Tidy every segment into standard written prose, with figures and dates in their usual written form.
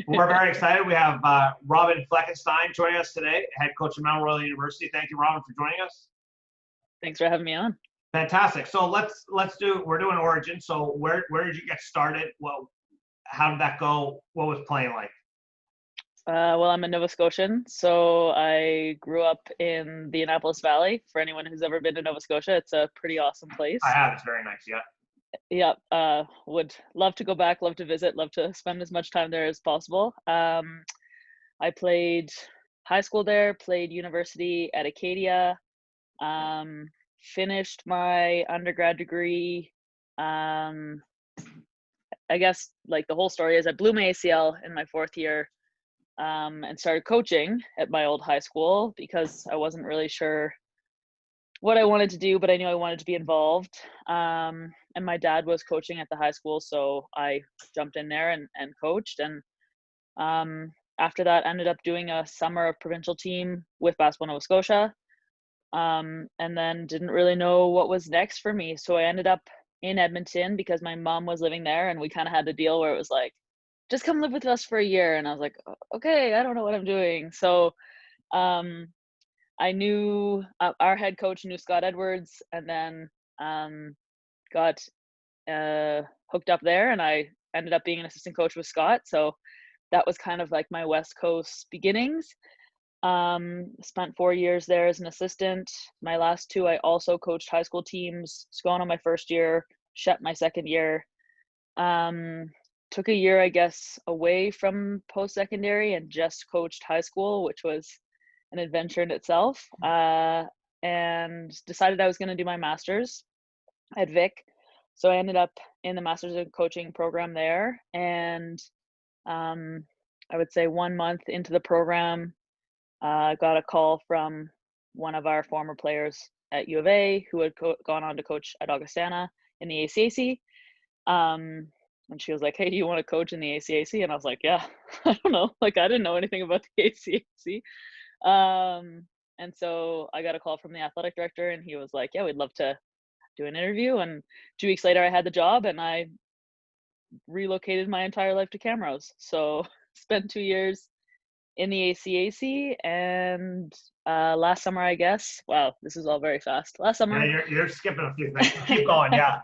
We're very excited. We have Robyn Fleckenstein joining us today, head coach of Mount Royal University. Thank you, Robyn, for joining us. Thanks for having me on. Fantastic. So we're doing origin. So where did you get started? Well, how did that go? What was playing like? Well, I'm a Nova Scotian, so I grew up in the Annapolis Valley. For anyone who's ever been to Nova Scotia, it's a pretty awesome place. I have. It's very nice. Yeah. Yeah, would love to go back, love to visit, love to spend as much time there as possible. I played high school there, played university at Acadia, finished my undergrad degree. I guess like the whole story is I blew my ACL in my fourth year, and started coaching at my old high school because I wasn't really sure what I wanted to do, but I knew I wanted to be involved. And my dad was coaching at the high school, so I jumped in there and coached. And after that, ended up doing a summer of provincial team with Basketball Nova Scotia, and then didn't really know what was next for me. So I ended up in Edmonton because my mom was living there, and we kind of had the deal where it was like, just come live with us for a year. And I was like, okay, I don't know what I'm doing. So I knew our head coach knew Scott Edwards, and then got hooked up there, and I ended up being an assistant coach with Scott. So that was kind of like my West Coast beginnings. Spent 4 years there as an assistant. My last two, I also coached high school teams. Was going on my first year, shut my second year. Took a year, I guess, away from post-secondary and just coached high school, which was an adventure in itself, and decided I was going to do my master's at Vic. So I ended up in the master's in coaching program there. And I would say 1 month into the program, got a call from one of our former players at U of A who had gone on to coach at Augustana in the ACAC. And she was like, hey, do you want to coach in the ACAC? And I was like, yeah, I don't know. Like, I didn't know anything about the ACAC. And so I got a call from the athletic director, and he was like, yeah, we'd love to do an interview. And 2 weeks later, I had the job, and I relocated my entire life to Camrose. So spent 2 years in the ACAC, and last summer, I guess. Wow, this is all very fast. Last summer. Yeah, you're skipping a few things. Keep going. Yeah.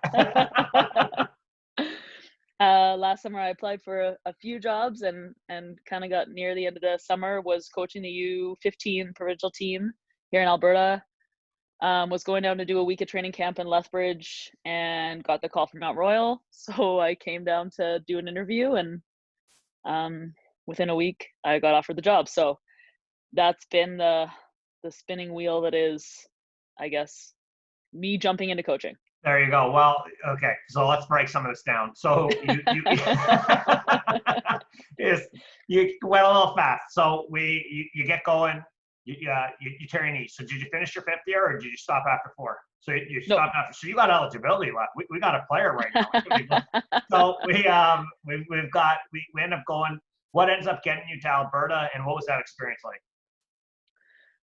Last summer I applied for a few jobs, and kind of got near the end of the summer, was coaching the U15 provincial team here in Alberta. Was going down to do a week of training camp in Lethbridge, and got the call from Mount Royal. So I came down to do an interview, and within a week I got offered the job. So that's been the spinning wheel that is, I guess, me jumping into coaching. There you go. Well, okay. So let's break some of this down. So you went a little fast. So you get going. You tear your knee. So did you finish your fifth year, or did you stop after 4? So you stopped after. So you got eligibility left. We got a player right now. So we end up going. What ends up getting you to Alberta, and what was that experience like?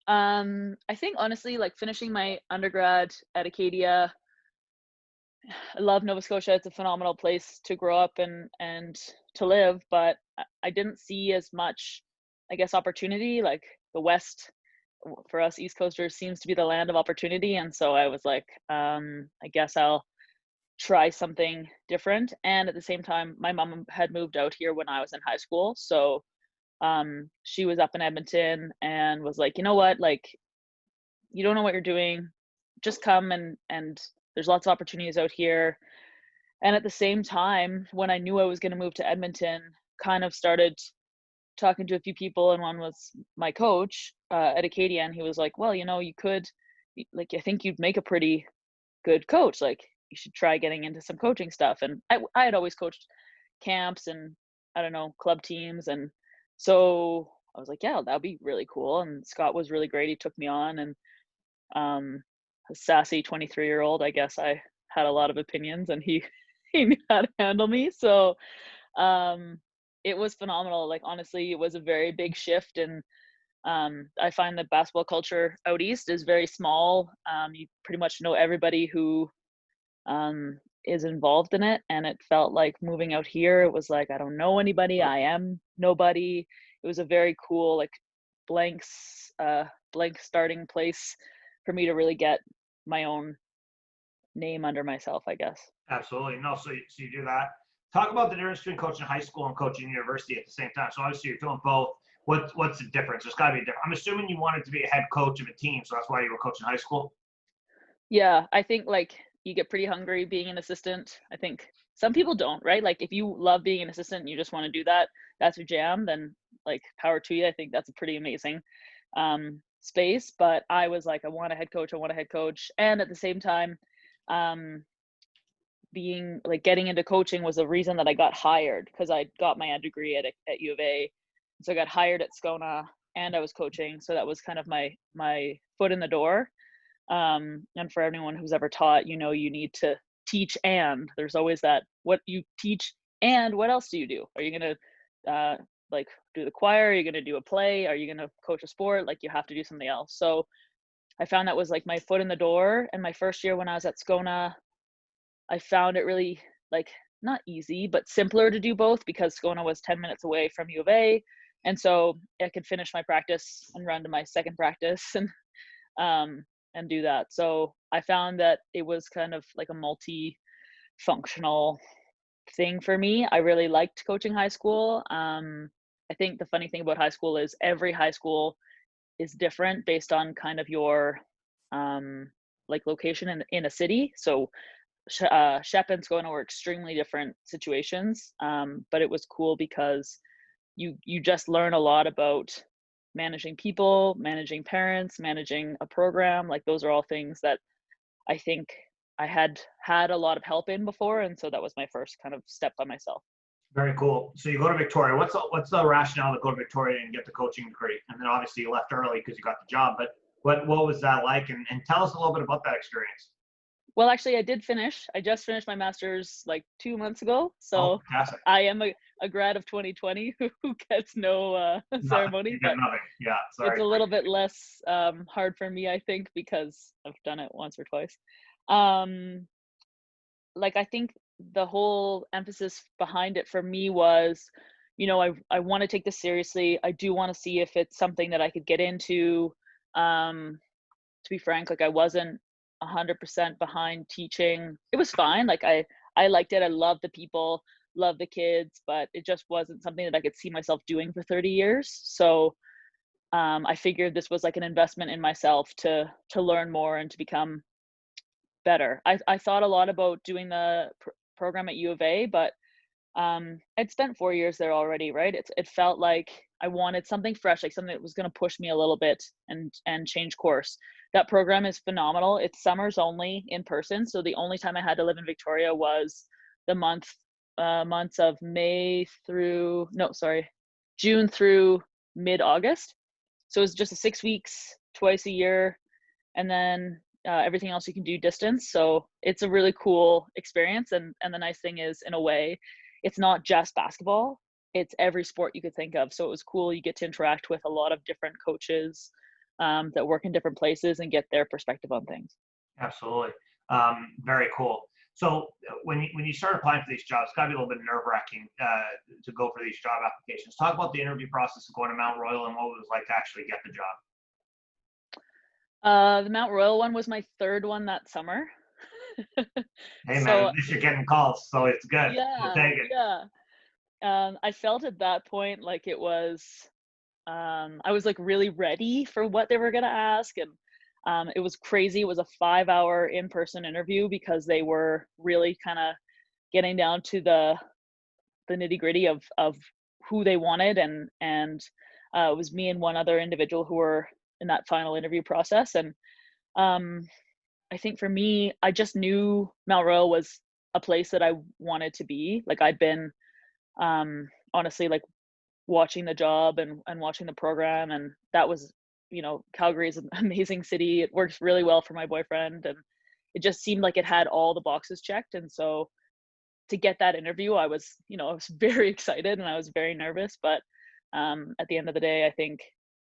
I think honestly, like finishing my undergrad at Acadia, I love Nova Scotia. It's a phenomenal place to grow up and to live, but I didn't see as much, I guess, opportunity. Like the West, for us East Coasters, seems to be the land of opportunity. And so I was like, I guess I'll try something different. And at the same time, my mom had moved out here when I was in high school. So she was up in Edmonton and was like, you know what, like, you don't know what you're doing, just come, and there's lots of opportunities out here. And at the same time, when I knew I was going to move to Edmonton, kind of started talking to a few people, and one was my coach at Acadia, and he was like, well, you know, you could, like, I think you'd make a pretty good coach, like you should try getting into some coaching stuff. And I had always coached camps and, I don't know, club teams, and so I was like, yeah, that'd be really cool. And Scott was really great. He took me on, and a sassy 23-year-old, I guess I had a lot of opinions, and he knew how to handle me. So it was phenomenal. Like, honestly, it was a very big shift. And I find that basketball culture out east is very small. You pretty much know everybody who is involved in it, and it felt like moving out here, it was like, I don't know anybody, I am nobody. It was a very cool, like, blank starting place for me to really get my own name under myself, I guess. Absolutely. No, so you do that. Talk about the difference between coaching high school and coaching university at the same time. So obviously you're doing both. What's the difference? There's got to be a difference. I'm assuming you wanted to be a head coach of a team, so that's why you were coaching high school. Yeah, I think, like, you get pretty hungry being an assistant. I think some people don't, right? Like, if you love being an assistant and you just want to do that, that's your jam, then, like, power to you. I think that's a pretty amazing space. But I was like, I want a head coach. I want a head coach. And at the same time, um, being like getting into coaching was the reason that I got hired, because I got my degree at U of A. So I got hired at SCONA and I was coaching. So that was kind of my foot in the door. And for anyone who's ever taught, you need to teach, and there's always that, what you teach and what else do you do? Are you going to like do the choir? Are you going to do a play? Are you going to coach a sport? Like, you have to do something else. So I found that was like my foot in the door. And my first year when I was at SCONA, I found it really, like, not easy, but simpler to do both, because SCONA was 10 minutes away from U of A. And so I could finish my practice and run to my second practice and do that. So I found that it was kind of like a multi-functional thing for me. I really liked coaching high school. I think the funny thing about high school is every high school is different based on kind of your like location in a city. So Shep and SCONA were extremely different situations, but it was cool because you just learn a lot about managing people, managing parents, managing a program. Like, those are all things that I think I had a lot of help in before, and so that was my first kind of step by myself. Very cool. So you go to Victoria. What's the rationale to go to Victoria and get the coaching degree? And then obviously you left early because you got the job. But what was that like? And tell us a little bit about that experience. Well, actually, I just finished my master's like 2 months ago. Oh, So fantastic. I am a grad of 2020 who gets no ceremony, You but get nothing. Yeah, it's sorry. a little bit less hard for me, I think, because I've done it once or twice. Um, like, I think the whole emphasis behind it for me was, I want to take this seriously. I do want to see if it's something that I could get into. To be frank, like, I wasn't 100% behind teaching. It was fine. Like, I liked it. I loved the people, loved the kids, but it just wasn't something that I could see myself doing for 30 years. So I figured this was like an investment in myself to learn more and to become better. I thought a lot about doing the program at U of A, but I'd spent 4 years there already, right? It felt like I wanted something fresh, like something that was going to push me a little bit and change course. That program is phenomenal. It's summers only in person, so the only time I had to live in Victoria was the months of June through mid-August. So it was just 6 weeks, twice a year, and then everything else you can do distance. So it's a really cool experience. And the nice thing is, in a way, it's not just basketball, it's every sport you could think of. So it was cool. You get to interact with a lot of different coaches that work in different places and get their perspective on things. Absolutely. Very cool. So when you start applying for these jobs, it's got to be a little bit nerve-wracking to go for these job applications. Talk about the interview process of going to Mount Royal and what it was like to actually get the job. The Mount Royal one was my third one that summer. Hey, man, So at least you're getting calls, so it's good. We'll take it. yeah. I felt at that point like it was, I was like really ready for what they were gonna ask, and it was crazy. It was a 5-hour in-person interview because they were really kind of getting down to the nitty-gritty of who they wanted, and it was me and one other individual who were in that final interview process. And I think for me, I just knew Mount Royal was a place that I wanted to be. Like, I'd been honestly, like, watching the job and watching the program, and that was, Calgary is an amazing city. It works really well for my boyfriend, and it just seemed like it had all the boxes checked. And so to get that interview, I was very excited and I was very nervous, but at the end of the day, I think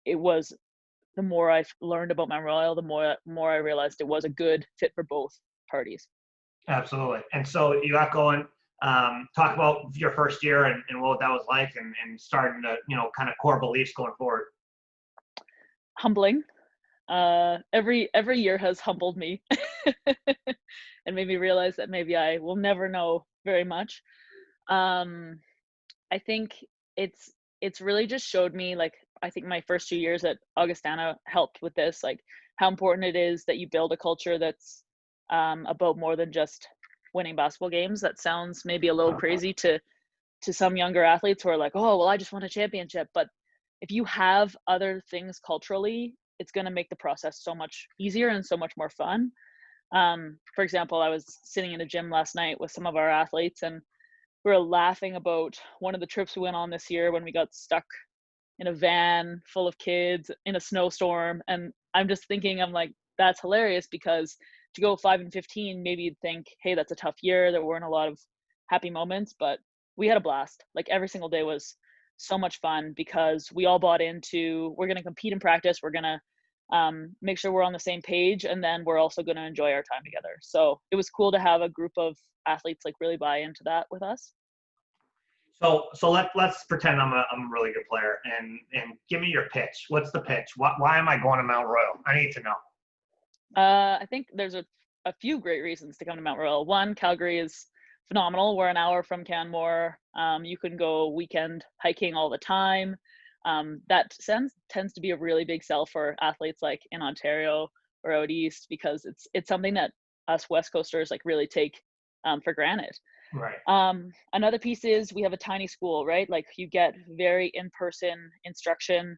it was, the more I've learned about Mount Royal, the more I realized it was a good fit for both parties. Absolutely. And so you got going, talk about your first year and what that was like and starting to, kind of core beliefs going forward. Humbling. Every year has humbled me and made me realize that maybe I will never know very much. Um, I think it's really just showed me, like, I think my first 2 years at Augustana helped with this, like how important it is that you build a culture that's about more than just winning basketball games. That sounds maybe a little crazy to some younger athletes who are like, oh, well, I just won a championship. But if you have other things culturally, it's going to make the process so much easier and so much more fun. For example, I was sitting in a gym last night with some of our athletes, and we were laughing about one of the trips we went on this year when we got stuck in a van full of kids in a snowstorm. And I'm just thinking, I'm like, that's hilarious, because to go 5-15, maybe you'd think, hey, that's a tough year. There weren't a lot of happy moments, but we had a blast. Like, every single day was so much fun because we all bought into, we're going to compete in practice. We're going to make sure we're on the same page, and then we're also going to enjoy our time together. So it was cool to have a group of athletes like really buy into that with us. So let's pretend I'm a really good player and give me your pitch. What's the pitch? Why am I going to Mount Royal? I need to know. I think there's a few great reasons to come to Mount Royal. One, Calgary is phenomenal. We're an hour from Canmore. You can go weekend hiking all the time. That tends to be a really big sell for athletes like in Ontario or out east, because it's something that us West Coasters like really take for granted. Right. Another piece is we have a tiny school, right? Like, you get very in-person instruction.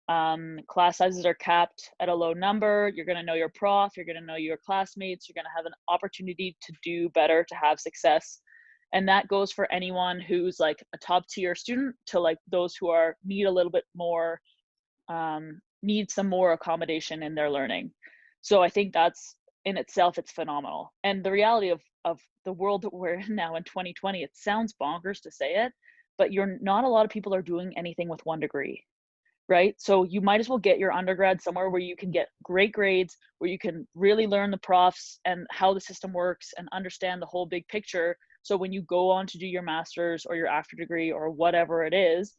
Class sizes are capped at a low number. You're going to know your prof, you're going to know your classmates, you're going to have an opportunity to do better, to have success. And that goes for anyone who's like a top tier student to like those who need a little bit more, need some more accommodation in their learning. So I think that's in itself, it's phenomenal. And the reality of the world that we're in now in 2020, it sounds bonkers to say it, but not a lot of people are doing anything with 1 degree. Right? So you might as well get your undergrad somewhere where you can get great grades, where you can really learn the profs and how the system works and understand the whole big picture. So when you go on to do your master's or your after degree or whatever it is,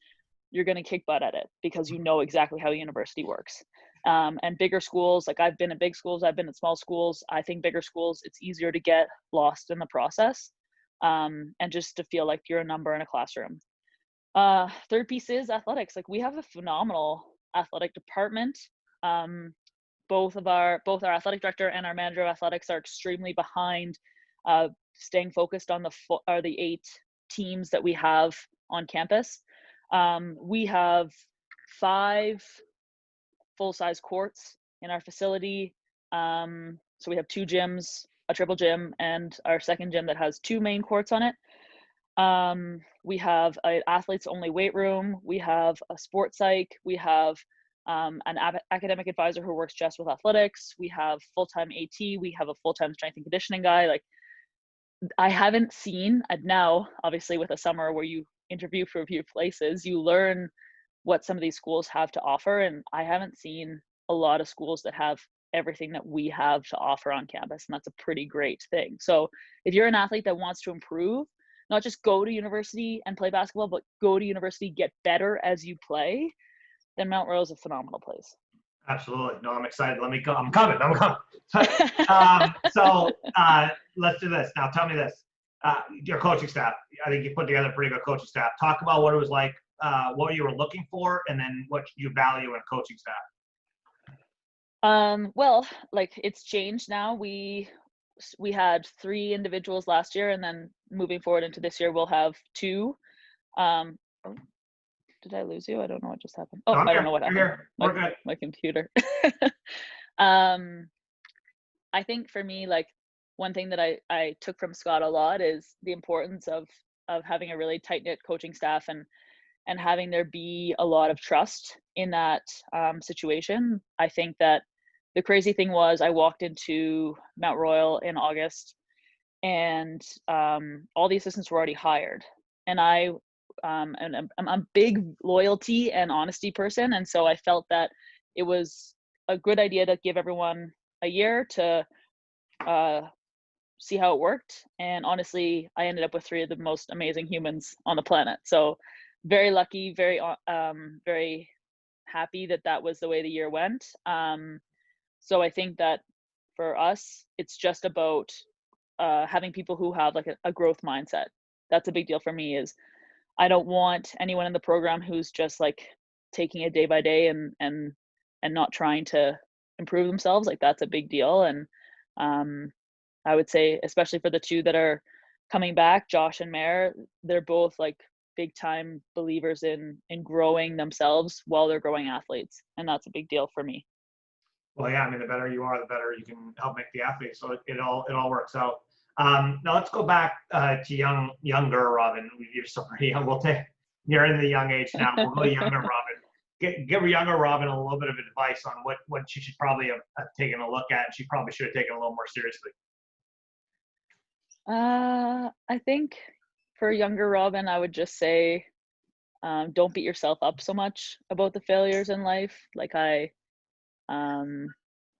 you're going to kick butt at it because you know exactly how university works. And bigger schools, like I've been at big schools, I've been at small schools. I think bigger schools, it's easier to get lost in the process, and just to feel like you're a number in a classroom. Third piece is athletics. Like, we have a phenomenal athletic department. Both our athletic director and our manager of athletics are extremely behind staying focused on the 8 teams that we have on campus. We have 5 full-size courts in our facility. So we have 2 gyms, a triple gym, and our second gym that has 2 main courts on it. We have an athletes only weight room. We have a sports psych. We have an academic advisor who works just with athletics. We have full-time AT. We have a full-time strength and conditioning guy. Like, I haven't seen, and now obviously with a summer where you interview for a few places, you learn what some of these schools have to offer. And I haven't seen a lot of schools that have everything that we have to offer on campus. And that's a pretty great thing. So if you're an athlete that wants to improve, not just go to university and play basketball, but go to university, get better as you play, then Mount Royal is a phenomenal place. Absolutely. No, I'm excited. Let me go. I'm coming. So let's do this. Now tell me this. Your coaching staff, I think you put together a pretty good coaching staff. Talk about what it was like, what you were looking for, and then what you value in a coaching staff. Well, like, it's changed now. We had 3 individuals last year, and then moving forward into this year, we'll have 2. Did I lose you? I don't know what just happened. Oh, I don't know what happened. Here. We're good. My computer. I think for me, like, one thing that I took from Scott a lot is the importance of having a really tight-knit coaching staff and having there be a lot of trust in that situation. I think that the crazy thing was I walked into Mount Royal in August, and all the assistants were already hired. And I'm a big loyalty and honesty person, and so I felt that it was a good idea to give everyone a year to see how it worked. And honestly, I ended up with 3 of the most amazing humans on the planet. So very lucky, very happy that that was the way the year went. So I think that for us, it's just about having people who have like a growth mindset. That's a big deal for me. Is I don't want anyone in the program who's just like taking it day by day and not trying to improve themselves. Like that's a big deal. And I would say, especially for the 2 that are coming back, Josh and Mare, they're both like big time believers in growing themselves while they're growing athletes, and that's a big deal for me. Well, yeah, I mean, the better you are, the better you can help make the athletes. So it all works out. Now let's go back to younger Robyn. You're still pretty young. You're in the young age now. We'll go younger Robyn. Give Younger Robyn a little bit of advice on what she should probably have taken a look at. And she probably should have taken a little more seriously. I think for younger Robyn, I would just say, don't beat yourself up so much about the failures in life. Like I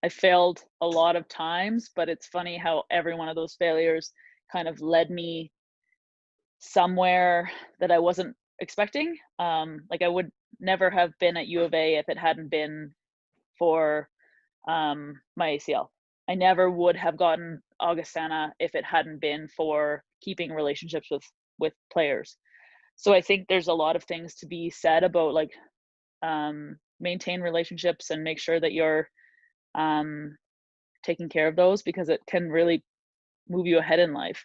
failed a lot of times, but it's funny how every one of those failures kind of led me somewhere that I wasn't expecting. Like I would never have been at U of A if it hadn't been for my ACL. I never would have gotten Augustana if it hadn't been for keeping relationships with players. So I think there's a lot of things to be said about like maintain relationships and make sure that you're taking care of those, because it can really move you ahead in life.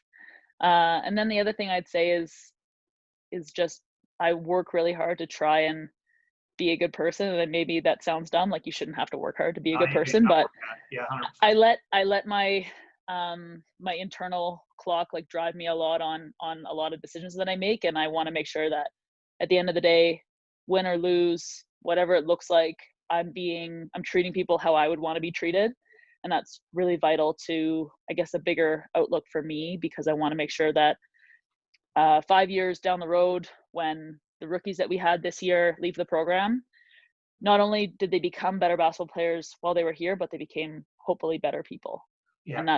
And then the other thing I'd say is just I work really hard to try and be a good person. And then maybe that sounds dumb, like you shouldn't have to work hard to be a good person, but yeah, 100%. I let my my internal clock like drive me a lot on a lot of decisions that I make, and I want to make sure that at the end of the day, win or lose, whatever it looks like, I'm treating people how I would want to be treated. And that's really vital to, I guess, a bigger outlook for me, because I want to make sure that 5 years down the road, when the rookies that we had this year leave the program, not only did they become better basketball players while they were here, but they became hopefully better people. Yeah, and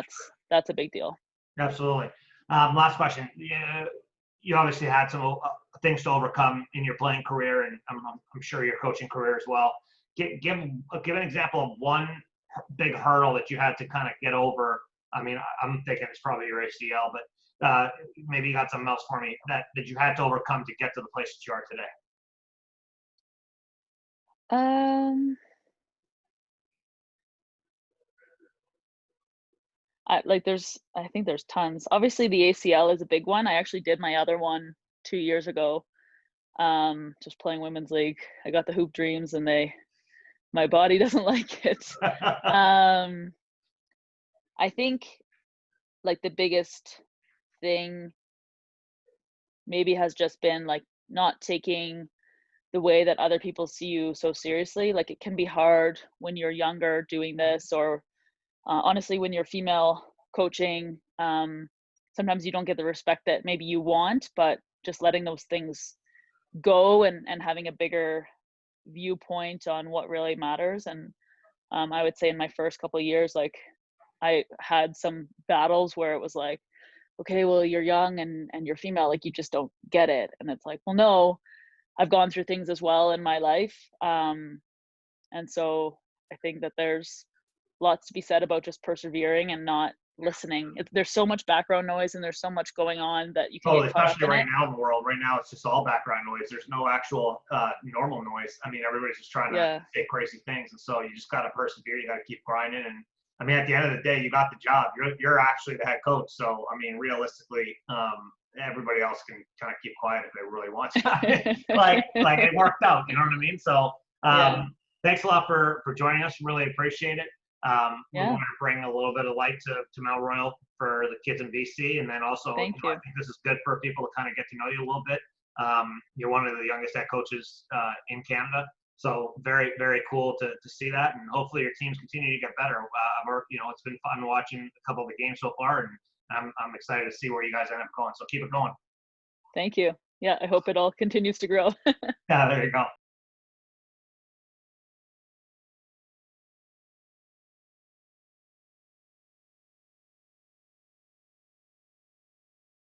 that's a big deal. Absolutely. Last question. You obviously had some things to overcome in your playing career, and I'm sure your coaching career as well. Give an example of one big hurdle that you had to kind of get over. I mean, I'm thinking it's probably your ACL, but maybe you got something else for me that you had to overcome to get to the place that you are today. I think there's tons. Obviously the ACL is a big one. I actually did my other one 2 years ago. Just playing women's league. I got the hoop dreams and my body doesn't like it. I think like the biggest thing maybe has just been like not taking the way that other people see you so seriously. Like it can be hard when you're younger doing this, or honestly, when you're female coaching, sometimes you don't get the respect that maybe you want, but just letting those things go and having a bigger viewpoint on what really matters. And I would say in my first couple of years, like I had some battles where it was like, okay, well, you're young and you're female, like you just don't get it. And it's like, well, no, I've gone through things as well in my life. And so I think that there's lots to be said about just persevering and not listening. There's so much background noise and there's so much going on that you can get caught especially up in right now in the world. Right now, it's just all background noise. There's no actual normal noise. I mean, everybody's just trying to say crazy things, and so you just got to persevere. You got to keep grinding, and I mean, at the end of the day, you got the job. You're actually the head coach, so I mean, realistically, everybody else can kind of keep quiet if they really want to. like it worked out, you know what I mean? So thanks a lot for joining us. Really appreciate it. We want to bring a little bit of light to Mount Royal for the kids in BC, and then also I think this is good for people to kind of get to know you a little bit. You're one of the youngest head coaches in Canada, so very, very cool to see that, and hopefully your teams continue to get better. It's been fun watching a couple of the games so far, and I'm excited to see where you guys end up going. So keep it going. Thank you. Yeah, I hope it all continues to grow. Yeah, there you go.